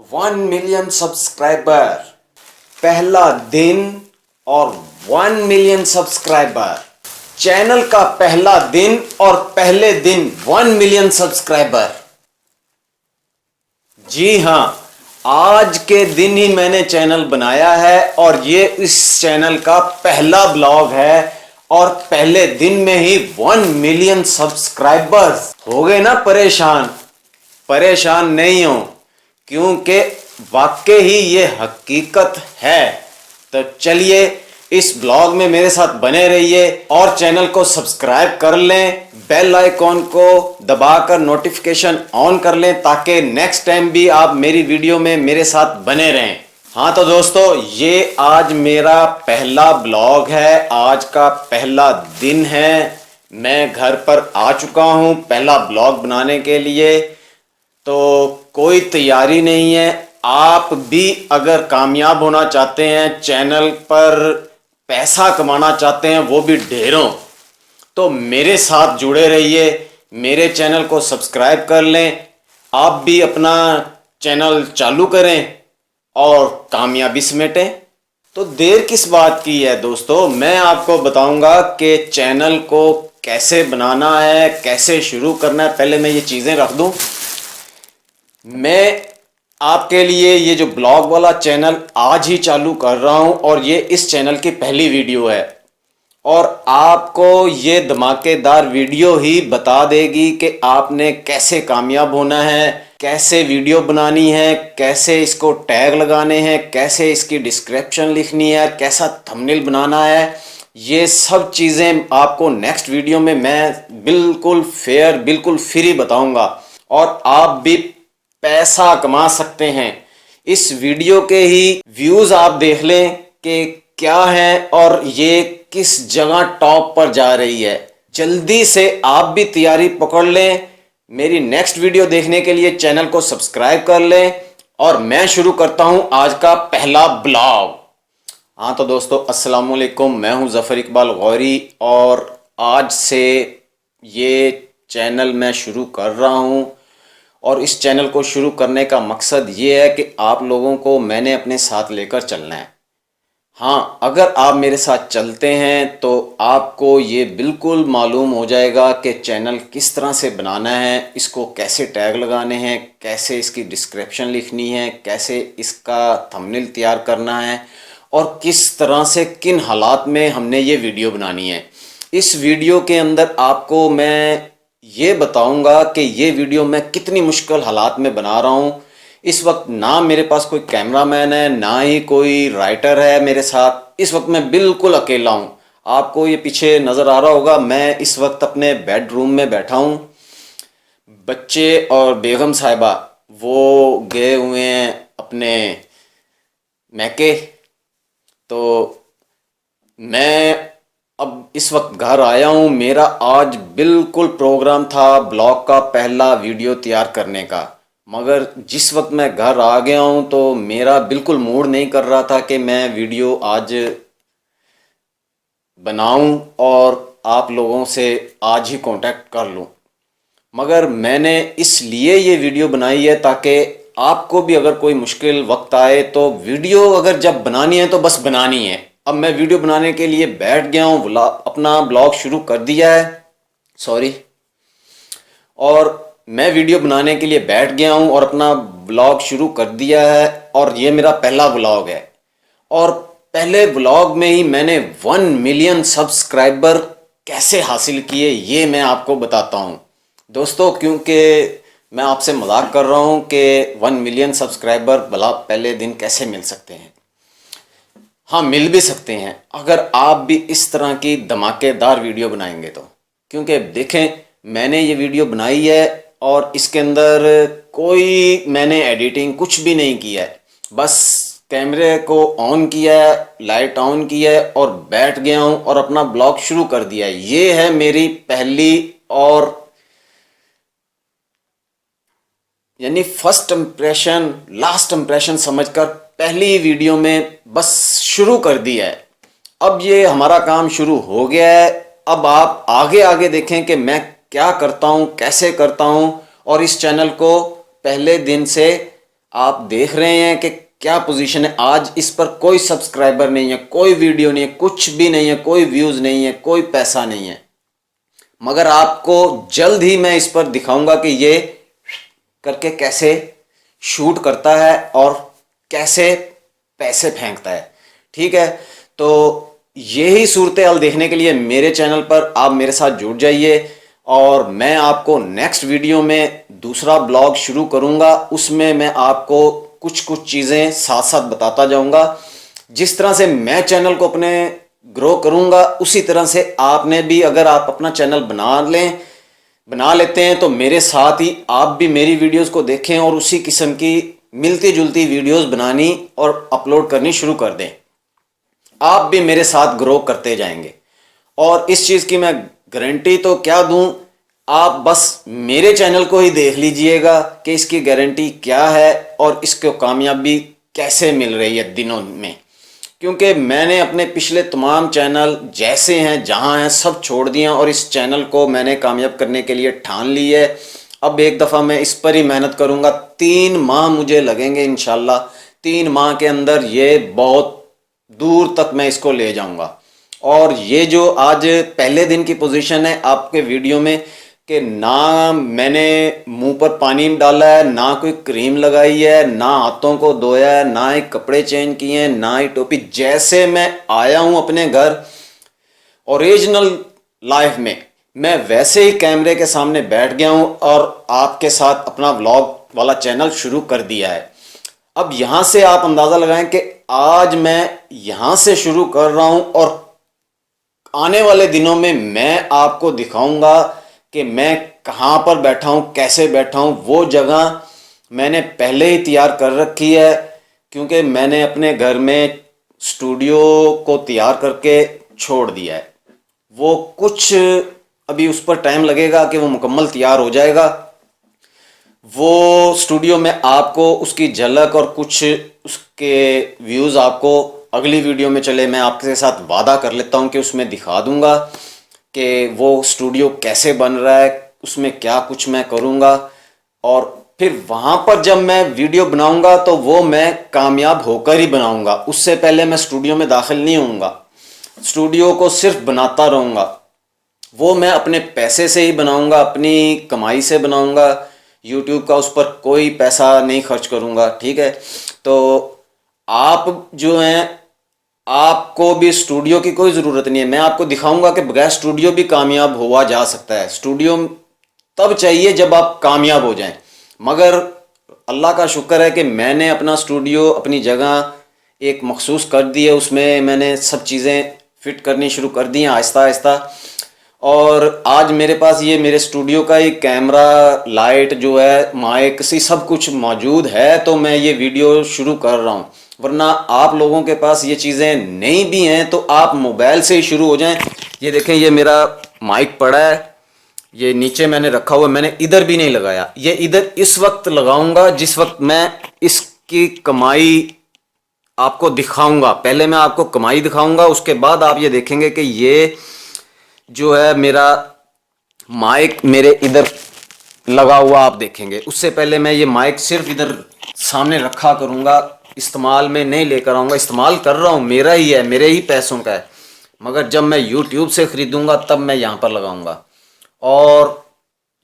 1 million subscriber, पहला दिन और 1 मिलियन सब्सक्राइबर, चैनल का पहला दिन और पहले दिन 1 मिलियन सब्सक्राइबर। जी हां, आज के दिन ही मैंने चैनल बनाया है और ये इस चैनल का पहला ब्लॉग है और पहले दिन में ही 1 मिलियन सब्सक्राइबर्स। हो गए ना परेशान? परेशान नहीं हो, क्योंकि वाकई ही ये हकीकत है। तो चलिए इस ब्लॉग में मेरे साथ बने रहिए और चैनल को सब्सक्राइब कर लें, बेल आइकॉन को दबाकर नोटिफिकेशन ऑन कर लें ताकि नेक्स्ट टाइम भी आप मेरी वीडियो में मेरे साथ बने रहें। हाँ तो दोस्तों, ये आज मेरा पहला ब्लॉग है, आज का पहला दिन है। मैं घर पर आ चुका हूँ पहला ब्लॉग बनाने के लिए। तो कोई तैयारी नहीं है। आप भी अगर कामयाब होना चाहते हैं, चैनल पर पैसा कमाना चाहते हैं, वो भी ढेरों, तो मेरे साथ जुड़े रहिए, मेरे चैनल को सब्सक्राइब कर लें। आप भी अपना चैनल चालू करें और कामयाबी समेटें। तो देर किस बात की है दोस्तों, मैं आपको बताऊंगा कि चैनल को कैसे बनाना है, कैसे शुरू करना है। पहले मैं ये चीज़ें रख दूं। मैं आपके लिए ये जो ब्लॉग वाला चैनल आज ही चालू कर रहा हूं और ये इस चैनल की पहली वीडियो है और आपको ये धमाकेदार वीडियो ही बता देगी कि आपने कैसे कामयाब होना है, कैसे वीडियो बनानी है, कैसे इसको टैग लगाने हैं, कैसे इसकी डिस्क्रिप्शन लिखनी है, कैसा थंबनेल बनाना है। ये सब चीज़ें आपको नेक्स्ट वीडियो में मैं बिल्कुल फेयर, बिल्कुल फ्री बताऊंगा और आप भी पैसा कमा सकते हैं। इस वीडियो के ही व्यूज आप देख लें कि क्या है और ये किस जगह टॉप पर जा रही है। जल्दी से आप भी तैयारी पकड़ लें, मेरी नेक्स्ट वीडियो देखने के लिए चैनल को सब्सक्राइब कर लें और मैं शुरू करता हूं आज का पहला ब्लॉग। हाँ तो दोस्तों, अस्सलाम वालेकुम, मैं हूं ज़फ़र इकबाल गौरी और आज से ये चैनल मैं शुरू कर रहा हूं और इस चैनल को शुरू करने का मकसद ये है कि आप लोगों को मैंने अपने साथ लेकर चलना है। हाँ, अगर आप मेरे साथ चलते हैं तो आपको ये बिल्कुल मालूम हो जाएगा कि चैनल किस तरह से बनाना है, इसको कैसे टैग लगाने हैं, कैसे इसकी डिस्क्रिप्शन लिखनी है, कैसे इसका थंबनेल तैयार करना है और किस तरह से किन हालात में हमने ये वीडियो बनानी है। इस वीडियो के अंदर आपको मैं ये बताऊंगा कि ये वीडियो मैं कितनी मुश्किल हालात में बना रहा हूँ। इस वक्त ना मेरे पास कोई कैमरामैन है, ना ही कोई राइटर है मेरे साथ। इस वक्त मैं बिल्कुल अकेला हूँ। आपको ये पीछे नज़र आ रहा होगा, मैं इस वक्त अपने बेडरूम में बैठा हूँ। बच्चे और बेगम साहिबा वो गए हुए हैं अपने मैके। तो मैं अब इस वक्त घर आया हूँ। मेरा आज बिल्कुल प्रोग्राम था ब्लॉग का पहला वीडियो तैयार करने का, मगर जिस वक्त मैं घर आ गया हूँ तो मेरा बिल्कुल मूड नहीं कर रहा था कि मैं वीडियो आज बनाऊं और आप लोगों से आज ही कांटेक्ट कर लूं। मगर मैंने इसलिए ये वीडियो बनाई है ताकि आपको भी अगर कोई मुश्किल वक्त आए तो वीडियो अगर जब बनानी है तो बस बनानी है। अब मैं वीडियो बनाने के लिए बैठ गया हूँ, अपना ब्लॉग शुरू कर दिया है, सॉरी, और मैं वीडियो बनाने के लिए बैठ गया हूँ और अपना ब्लॉग शुरू कर दिया है और ये मेरा पहला ब्लॉग है। और पहले ब्लॉग में ही मैंने 1 मिलियन सब्सक्राइबर कैसे हासिल किए ये मैं आपको बताता हूँ दोस्तों, क्योंकि मैं आपसे मजाक कर रहा हूँ कि 1 मिलियन सब्सक्राइबर भला पहले दिन कैसे मिल सकते हैं। हाँ, मिल भी सकते हैं अगर आप भी इस तरह की धमाकेदार वीडियो बनाएंगे तो। क्योंकि देखें, मैंने ये वीडियो बनाई है और इसके अंदर कोई मैंने एडिटिंग कुछ भी नहीं किया है। बस कैमरे को ऑन किया है, लाइट ऑन की है और बैठ गया हूँ और अपना ब्लॉग शुरू कर दिया है। ये है मेरी पहली और यानी फर्स्ट इम्प्रेशन, लास्ट इम्प्रेशन समझकर पहली वीडियो में बस शुरू कर दिया है। अब ये हमारा काम शुरू हो गया है। अब आप आगे आगे देखें कि मैं क्या करता हूँ, कैसे करता हूँ और इस चैनल को पहले दिन से आप देख रहे हैं कि क्या पोजीशन है। आज इस पर कोई सब्सक्राइबर नहीं है, कोई वीडियो नहीं है, कुछ भी नहीं है, कोई व्यूज़ नहीं है, कोई पैसा नहीं है। मगर आपको जल्द ही मैं इस पर दिखाऊंगा कि ये करके कैसे शूट करता है और कैसे पैसे फेंकता है। ठीक है, तो यही सूरत हाल देखने के लिए मेरे चैनल पर आप मेरे साथ जुड़ जाइए और मैं आपको नेक्स्ट वीडियो में दूसरा ब्लॉग शुरू करूंगा। उसमें मैं आपको कुछ कुछ चीज़ें साथ साथ बताता जाऊंगा। जिस तरह से मैं चैनल को अपने ग्रो करूंगा उसी तरह से आपने भी, अगर आप अपना चैनल बना लेते हैं तो मेरे साथ ही आप भी मेरी वीडियोस को देखें और उसी किस्म की मिलती जुलती वीडियोस बनानी और अपलोड करनी शुरू कर दें। आप भी मेरे साथ ग्रो करते जाएंगे और इस चीज़ की मैं गारंटी तो क्या दूं, आप बस मेरे चैनल को ही देख लीजिएगा कि इसकी गारंटी क्या है और इसको कामयाबी कैसे मिल रही है दिनों में। क्योंकि मैंने अपने पिछले तमाम चैनल जैसे हैं जहां हैं सब छोड़ दिए और इस चैनल को मैंने कामयाब करने के लिए ठान ली है। अब एक दफ़ा मैं इस पर ही मेहनत करूंगा। 3 माह मुझे लगेंगे इंशाल्लाह। 3 माह के अंदर ये बहुत दूर तक मैं इसको ले जाऊंगा। और ये जो आज पहले दिन की पोजीशन है आपके वीडियो में कि ना मैंने मुंह पर पानी डाला है, ना कोई क्रीम लगाई है, ना हाथों को धोया है, ना ही कपड़े चेंज किए हैं, ना ही टोपी, जैसे मैं आया हूं अपने घर ओरिजिनल लाइफ में मैं वैसे ही कैमरे के सामने बैठ गया हूं और आपके साथ अपना व्लॉग वाला चैनल शुरू कर दिया है। अब यहां से आप अंदाज़ा लगाएं कि आज मैं यहां से शुरू कर रहा हूं और आने वाले दिनों में मैं आपको दिखाऊंगा कि मैं कहां पर बैठा हूं, कैसे बैठा हूं। वो जगह मैंने पहले ही तैयार कर रखी है क्योंकि मैंने अपने घर में स्टूडियो को तैयार करके छोड़ दिया है। वो कुछ अभी उस पर टाइम लगेगा कि वो मुकम्मल तैयार हो जाएगा। वो स्टूडियो में आपको उसकी झलक और कुछ उसके व्यूज़ आपको अगली वीडियो में, चले मैं आपके साथ वादा कर लेता हूं कि उसमें दिखा दूंगा कि वो स्टूडियो कैसे बन रहा है, उसमें क्या कुछ मैं करूंगा। और फिर वहाँ पर जब मैं वीडियो बनाऊंगा तो वो मैं कामयाब होकर ही बनाऊंगा। उससे पहले मैं स्टूडियो में दाखिल नहीं होऊंगा, स्टूडियो को सिर्फ बनाता रहूँगा। वो मैं अपने पैसे से ही बनाऊंगा, अपनी कमाई से बनाऊंगा। यूट्यूब का उस पर कोई पैसा नहीं खर्च करूंगा। ठीक है, तो आप जो हैं आपको भी स्टूडियो की कोई ज़रूरत नहीं है। मैं आपको दिखाऊंगा कि बगैर स्टूडियो भी कामयाब हुआ जा सकता है। स्टूडियो तब चाहिए जब आप कामयाब हो जाएं। मगर अल्लाह का शुक्र है कि मैंने अपना स्टूडियो अपनी जगह एक मखसूस कर दी है। उसमें मैंने सब चीज़ें फिट करनी शुरू कर दी हैं आहिस्ता आहिस्ता। और आज मेरे पास ये मेरे स्टूडियो का ही कैमरा, लाइट जो है, माइक सी सब कुछ मौजूद है, तो मैं ये वीडियो शुरू कर रहा हूँ। वरना आप लोगों के पास ये चीज़ें नहीं भी हैं तो आप मोबाइल से ही शुरू हो जाएं। ये देखें, ये मेरा माइक पड़ा है, ये नीचे मैंने रखा हुआ, मैंने इधर भी नहीं लगाया। ये इधर इस वक्त लगाऊंगा जिस वक्त मैं इसकी कमाई आपको दिखाऊंगा। पहले मैं आपको कमाई दिखाऊंगा, उसके बाद आप ये देखेंगे कि ये जो है मेरा माइक मेरे इधर लगा हुआ आप देखेंगे। उससे पहले मैं ये माइक सिर्फ इधर सामने रखा करूंगा, इस्तेमाल में नहीं लेकर आऊँगा। इस्तेमाल कर रहा हूँ, मेरा ही है, मेरे ही पैसों का है, मगर जब मैं यूट्यूब से ख़रीदूँगा तब मैं यहाँ पर लगाऊँगा। और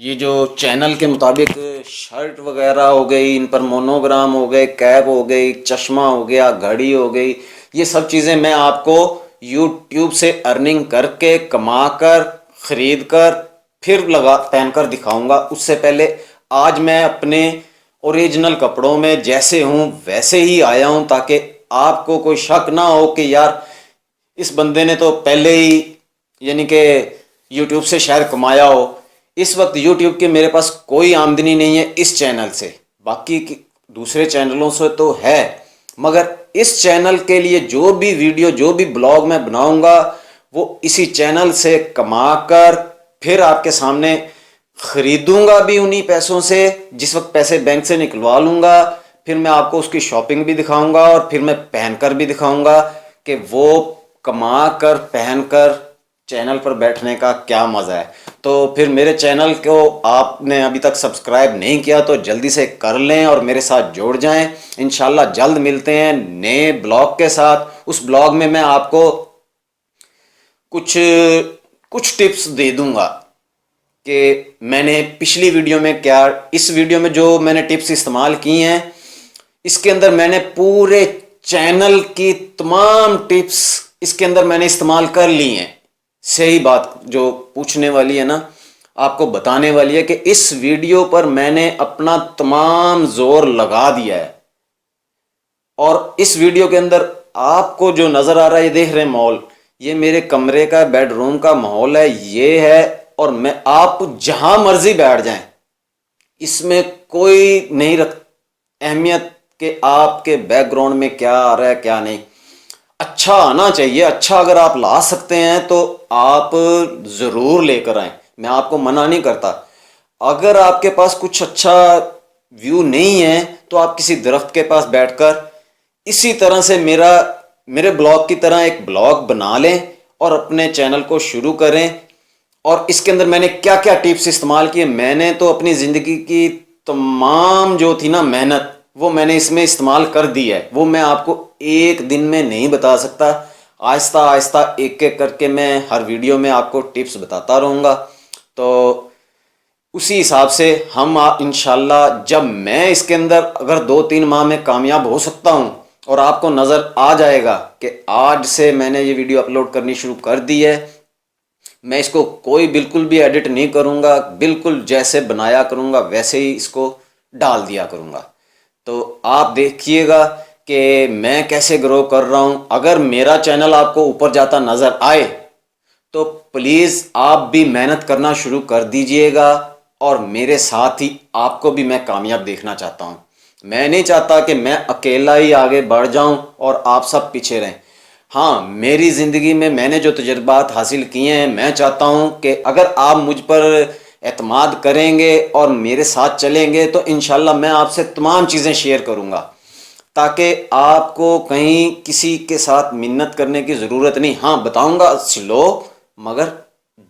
ये जो चैनल के मुताबिक शर्ट वगैरह हो गई, इन पर मोनोग्राम हो गए, कैप हो गई, चश्मा हो गया, घड़ी हो गई, ये सब चीज़ें मैं आपको यूट्यूब से अर्निंग करके, कमा कर, ख़रीद कर, फिर पहन कर दिखाऊँगा। उससे पहले आज मैं अपने ओरिजिनल कपड़ों में जैसे हूँ वैसे ही आया हूँ, ताकि आपको कोई शक ना हो कि यार इस बंदे ने तो पहले ही यानी कि यूट्यूब से शायद कमाया हो। इस वक्त यूट्यूब के मेरे पास कोई आमदनी नहीं है इस चैनल से, बाकी दूसरे चैनलों से तो है, मगर इस चैनल के लिए जो भी वीडियो, जो भी ब्लॉग मैं बनाऊंगा वो इसी चैनल से कमा कर फिर आपके सामने खरीदूंगा भी उन्हीं पैसों से। जिस वक्त पैसे बैंक से निकलवा लूँगा फिर मैं आपको उसकी शॉपिंग भी दिखाऊंगा और फिर मैं पहन कर भी दिखाऊंगा कि वो कमा कर, पहन कर चैनल पर बैठने का क्या मज़ा है। तो फिर मेरे चैनल को आपने अभी तक सब्सक्राइब नहीं किया तो जल्दी से कर लें और मेरे साथ जुड़ जाएं। इंशाल्लाह जल्द मिलते हैं नए ब्लॉग के साथ। उस ब्लॉग में मैं आपको कुछ कुछ टिप्स दे दूंगा कि मैंने पिछली वीडियो में क्या, इस वीडियो में जो मैंने टिप्स इस्तेमाल की हैं, इसके अंदर मैंने पूरे चैनल की तमाम टिप्स इसके अंदर मैंने इस्तेमाल कर ली हैं। सही बात जो पूछने वाली है ना, आपको बताने वाली है कि इस वीडियो पर मैंने अपना तमाम जोर लगा दिया है। और इस वीडियो के अंदर आपको जो नज़र आ रहा है, ये देख रहे हैं माहौल, ये मेरे कमरे का बेडरूम का माहौल है, ये है। और मैं, आप जहां मर्जी बैठ जाएं, इसमें कोई नहीं रख अहमियत कि आपके बैकग्राउंड में क्या आ रहा है क्या नहीं। अच्छा आना चाहिए। अच्छा अगर आप ला सकते हैं तो आप ज़रूर लेकर आएं, मैं आपको मना नहीं करता। अगर आपके पास कुछ अच्छा व्यू नहीं है तो आप किसी दरख्त के पास बैठकर इसी तरह से मेरे ब्लॉग की तरह एक ब्लॉग बना लें और अपने चैनल को शुरू करें। और इसके अंदर मैंने क्या क्या टिप्स इस्तेमाल किए, मैंने तो अपनी ज़िंदगी की तमाम जो थी ना मेहनत, वो मैंने इसमें इस्तेमाल कर दी है। वो मैं आपको एक दिन में नहीं बता सकता, आहिस्ता आहिस्ता एक एक करके मैं हर वीडियो में आपको टिप्स बताता रहूँगा। तो उसी हिसाब से हम इंशाल्लाह, जब मैं इसके अंदर अगर 2-3 माह में कामयाब हो सकता हूँ और आपको नज़र आ जाएगा कि आज से मैंने ये वीडियो अपलोड करनी शुरू कर दी है, मैं इसको कोई बिल्कुल भी एडिट नहीं करूँगा, बिल्कुल जैसे बनाया करूँगा वैसे ही इसको डाल दिया करूँगा। तो आप देखिएगा कि मैं कैसे ग्रो कर रहा हूँ। अगर मेरा चैनल आपको ऊपर जाता नज़र आए तो प्लीज़ आप भी मेहनत करना शुरू कर दीजिएगा और मेरे साथ ही आपको भी मैं कामयाब देखना चाहता हूँ। मैं नहीं चाहता कि मैं अकेला ही आगे बढ़ जाऊँ और आप सब पीछे रहें। हाँ, मेरी ज़िंदगी में मैंने जो तजुर्बात हासिल किए हैं, मैं चाहता हूँ कि अगर आप मुझ पर एतमाद करेंगे और मेरे साथ चलेंगे तो इंशाल्लाह मैं आपसे तमाम चीज़ें शेयर करूँगा, ताकि आपको कहीं किसी के साथ मिन्नत करने की ज़रूरत नहीं। हाँ, बताऊँगा स्लो, मगर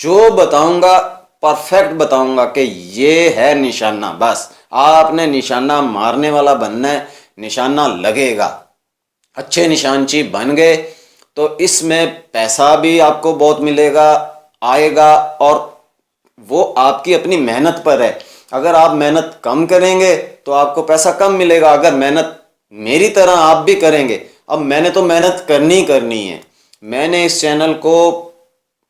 जो बताऊँगा परफेक्ट बताऊँगा कि ये है निशाना। बस आपने निशाना मारने वाला बनना है, निशाना लगेगा। अच्छे निशानची बन गए तो इसमें पैसा भी आपको बहुत मिलेगा, आएगा, और वो आपकी अपनी मेहनत पर है। अगर आप मेहनत कम करेंगे तो आपको पैसा कम मिलेगा। अगर मेहनत मेरी तरह आप भी करेंगे, अब मैंने तो मेहनत करनी ही करनी है, मैंने इस चैनल को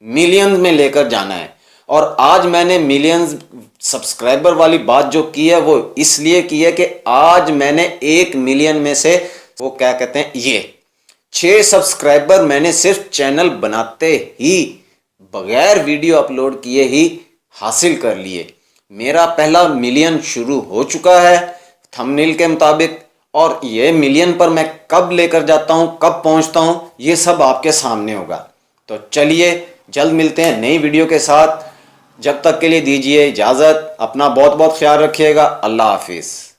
मिलियंस में लेकर जाना है। और आज मैंने मिलियंस सब्सक्राइबर वाली बात जो की है वो इसलिए की है कि आज मैंने 1 मिलियन में से, वो क्या कहते हैं, ये 6 सब्सक्राइबर मैंने सिर्फ चैनल बनाते ही, बगैर वीडियो अपलोड किए ही हासिल कर लिए। मेरा पहला मिलियन शुरू हो चुका है थंबनेल के मुताबिक, और ये मिलियन पर मैं कब लेकर जाता हूँ, कब पहुँचता हूँ, ये सब आपके सामने होगा। तो चलिए जल्द मिलते हैं नई वीडियो के साथ। जब तक के लिए दीजिए इजाज़त। अपना बहुत बहुत ख्याल रखिएगा। अल्लाह हाफिज़।